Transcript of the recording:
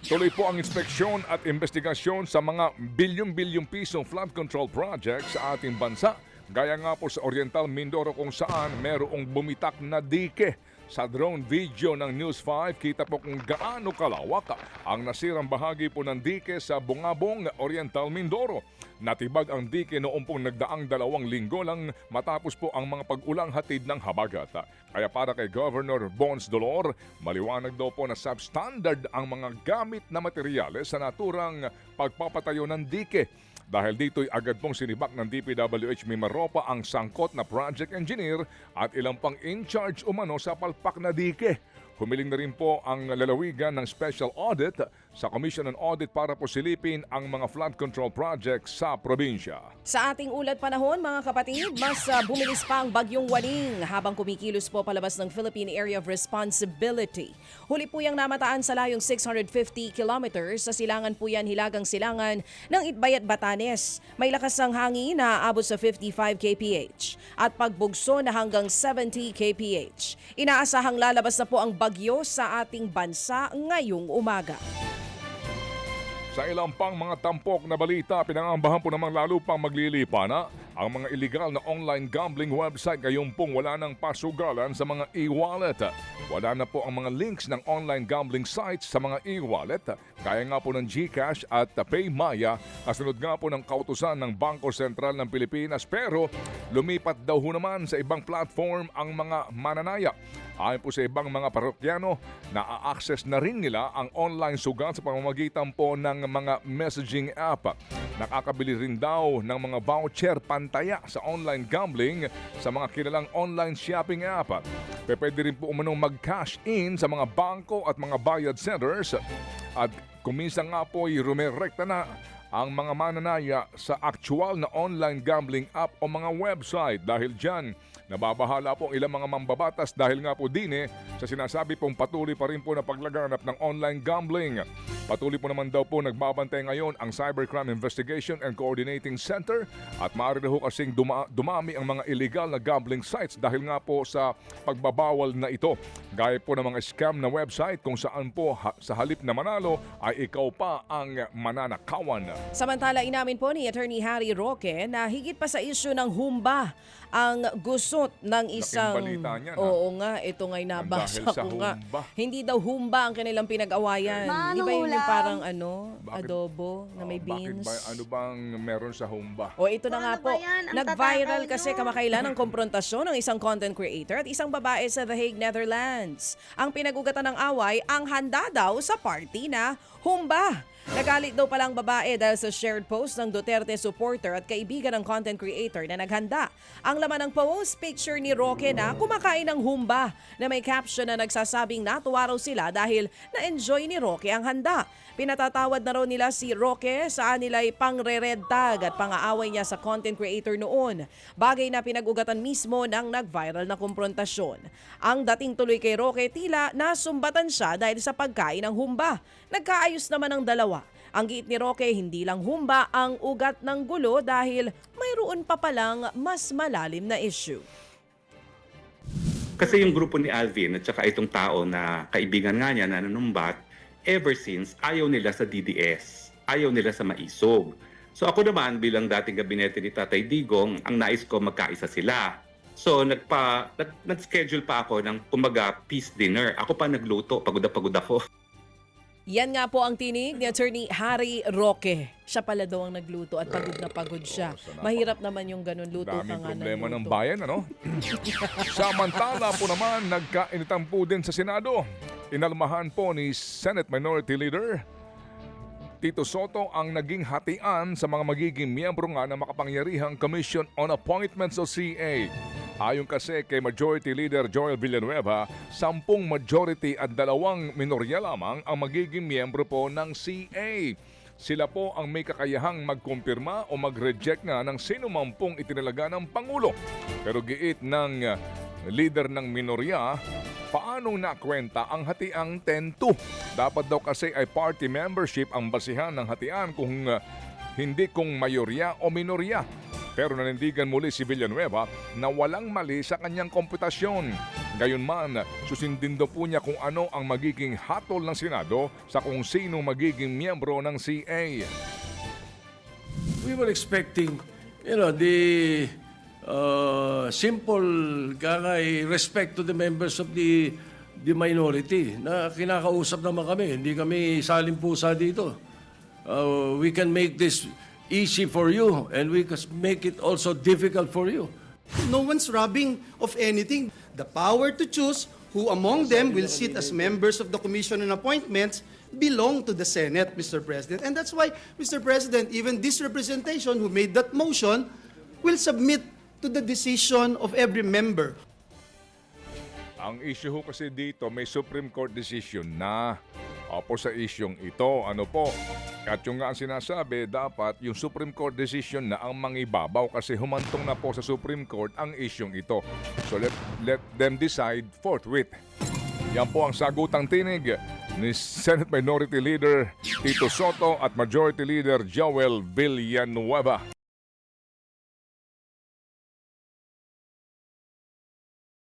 Tuloy po ang inspeksyon at investigasyon sa mga bilyong-bilyong pisong flood control project sa ating bansa. Gaya nga po sa Oriental Mindoro kung saan merong bumitak na dike. Sa drone video ng News 5, kita po kung gaano kalawak ang nasirang bahagi po ng dike sa Bungabong, Oriental Mindoro. Natibag ang dike noong pong nagdaang 2 linggo lang matapos po ang mga pag-ulang hatid ng habagat. Kaya para kay Governor Bons Dolor, maliwanag daw po na substandard ang mga gamit na materyales sa naturang pagpapatayo ng dike. Dahil dito'y agad pong sinibak ng DPWH Mimaropa ang sangkot na project engineer at ilang pang in-charge umano sa palpak na dike. Humiling na rin po ang lalawigan ng special audit sa Commission on Audit para po silipin ang mga flood control projects sa probinsya. Sa ating ulat panahon, mga kapatid, mas bumilis pa ang bagyong Waning habang kumikilos po palabas ng Philippine Area of Responsibility. Huli po yang namataan sa layong 650 kilometers sa silangan po yan, hilagang silangan ng Itbayat, Batanes. May lakas ng hangin na aabot sa 55 kph at pagbugso na hanggang 70 kph. Inaasahang lalabas na po ang bagyo sa ating bansa ngayong umaga. Sa ilang pang mga tampok na balita, pinangambahan po namang lalo pang maglilipa na ang mga illegal na online gambling website ngayon pong wala ng pasugalan sa mga e-wallet. Wala na po ang mga links ng online gambling sites sa mga e-wallet, kaya nga po ng GCash at PayMaya, kasunod nga po ng kautusan ng Bangko Sentral ng Pilipinas, pero lumipat daw ho naman sa ibang platform ang mga mananaya. Ayon po sa ibang mga parokyano, na-access na rin nila ang online sugat sa pamamagitan po ng mga messaging app. Nakakabili rin daw ng mga voucher pantaya sa online gambling sa mga kilalang online shopping app. Pwede rin po umanong mag-cash in sa mga bangko at mga bayad centers. At kuminsan nga po ay rumirekta na ang mga mananaya sa actual na online gambling app o mga website. Dahil dyan, nababahala po ang ilang mga mambabatas dahil nga po din sa sinasabi pong patuloy pa rin po na paglaganap ng online gambling. Patuloy po naman daw po nagbabantay ngayon ang Cybercrime Investigation and Coordinating Center at maaari na ho kasing dumami ang mga illegal na gambling sites dahil nga po sa pagbabawal na ito. Gaya po ng mga scam na website kung saan po sa halip na manalo ay ikaw pa ang mananakawan. Samantala, inamin po ni Attorney Harry Roque na higit pa sa isyu ng humba ang gusot ng isang... Laking balita niyan, Oo nga, ito nga'y nabasa Dahil sa ko nga. humba. Hindi daw humba ang kanilang pinag-awayan. Di ba yun yung parang adobo na may beans? Bakit ba, ano bang meron sa humba? O ito na nga Ano po, ba yan? Ang nag-viral tatakay kasi nyo. kamakailan ang komprontasyon ng isang content creator at isang babae sa The Hague, Netherlands. Ang pinag-ugatan ng away, ang handa daw sa party na humba. Nagalit daw palang babae dahil sa shared post ng Duterte supporter at kaibigan ng content creator na naghanda. Ang laman ng post, picture ni Roque na kumakain ng humba na may caption na nagsasabing natuwa raw sila dahil na-enjoy ni Roque ang handa. Pinatatawad na raw nila si Roque sa nila'y pang-red tag at pang-aaway niya sa content creator noon. Bagay na pinag-ugatan mismo ng nag-viral na komprontasyon. Ang dating tuloy kay Roque, tila nasumbatan siya dahil sa pagkain ng humba. Nagkaayos naman ang dalawa. Ang giit ni Roque, hindi lang humba ang ugat ng gulo dahil mayroon pa palang mas malalim na issue. Kasi yung grupo ni Alvin at saka itong tao na kaibigan nga niya na nanumbat, ever since ayaw nila sa DDS, ayaw nila sa maisog. So ako naman bilang dating gabinete ni Tatay Digong, ang nais ko magkaisa sila. So nag-schedule pa ako ng kumbaga peace dinner. Ako pa nagluto, pagod na pagod ako. Yan nga po ang tinig ni Attorney Harry Roque. Siya pala daw ang nagluto at pagod siya. Mahirap naman yung ganun, luto ka Daming nga problema ng luto. bayan, ano? Samantala po naman, nagkainitan po din sa Senado. Inalmahan po ni Senate Minority Leader Tito Soto ang naging hatian sa mga magiging miyembro nga ng makapangyarihang Commission on Appointments o CA. Ayon kasi kay Majority Leader Joel Villanueva, 10 majority at 2 minorya lamang ang magiging miyembro po ng CA. Sila po ang may kakayahang magkumpirma o mag-reject nga ng sino man pong itinalaga ng Pangulo. Pero giit ng leader ng minorya, paanong nakwenta ang hatiang 10-2? Dapat daw kasi ay party membership ang basihan ng hatian kung hindi kung mayorya o minorya. Pero nanindigan muli si Villanueva na walang mali sa kanyang komputasyon. Gayunman, susundin daw po niya kung ano ang magiging hatol ng Senado sa kung sino magiging miyembro ng CA. We were expecting, the simple respect to the members of the minority na kinakausap naman kami. Hindi kami salimpusa dito. We can make this easy for you and we can make it also difficult for you. No one's robbing of anything. The power to choose who among them will sit as members of the Commission on Appointments belong to the Senate, Mr. President. And that's why, Mr. President, even this representation who made that motion will submit to the decision of every member. Ang issue ho kasi dito, may Supreme Court decision na opo sa isyong ito. Ano po? At yung nga ang sinasabi, dapat yung Supreme Court decision na ang mangibabaw kasi humantong na po sa Supreme Court ang isyong ito. So let them decide forthwith. Yan po ang sagutang tinig ni Senate Minority Leader Tito Soto at Majority Leader Joel Villanueva.